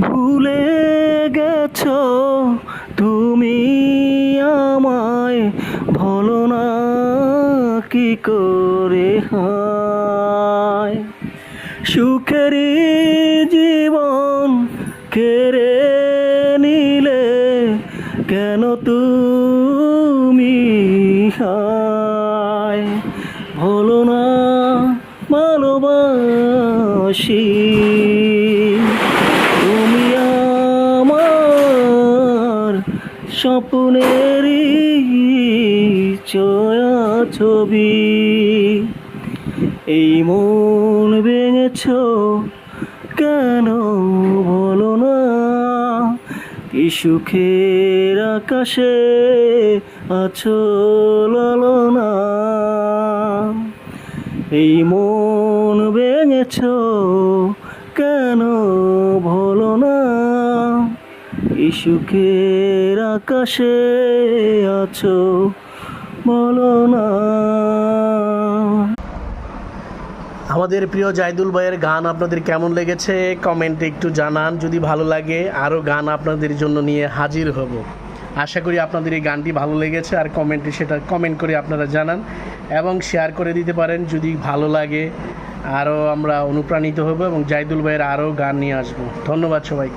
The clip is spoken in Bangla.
ভুলে গেছো তুমি আমায়, বলো না কি করে হয়। সুখেরই জীবন কেড়ে নিলে কেন তুমি হায়, বলো না ভালোবাসি। তুমি আমার স্বপ্নেরই ছবি। এই মন ভেঙেছো কেন বলো না, কি সুখের আকাশে আছো ললনা। এই মন ভেঙেছো কেন বলো না, কি সুখের আকাশে আছো বলো না। আমাদের প্রিয় জাহিদুল ভাইয়ের গান আপনাদের কেমন লেগেছে কমেন্টে একটু জানান। যদি ভালো লাগে আরও গান আপনাদের জন্য নিয়ে হাজির হব। আশা করি আপনাদের এই গানটি ভালো লেগেছে, আর কমেন্টে সেটা কমেন্ট করে আপনারা জানান এবং শেয়ার করে দিতে পারেন যদি ভালো লাগে। আরও আমরা অনুপ্রাণিত হব এবং জাহিদুল ভাইয়ের আরও গান নিয়ে আসবো। ধন্যবাদ সবাইকে।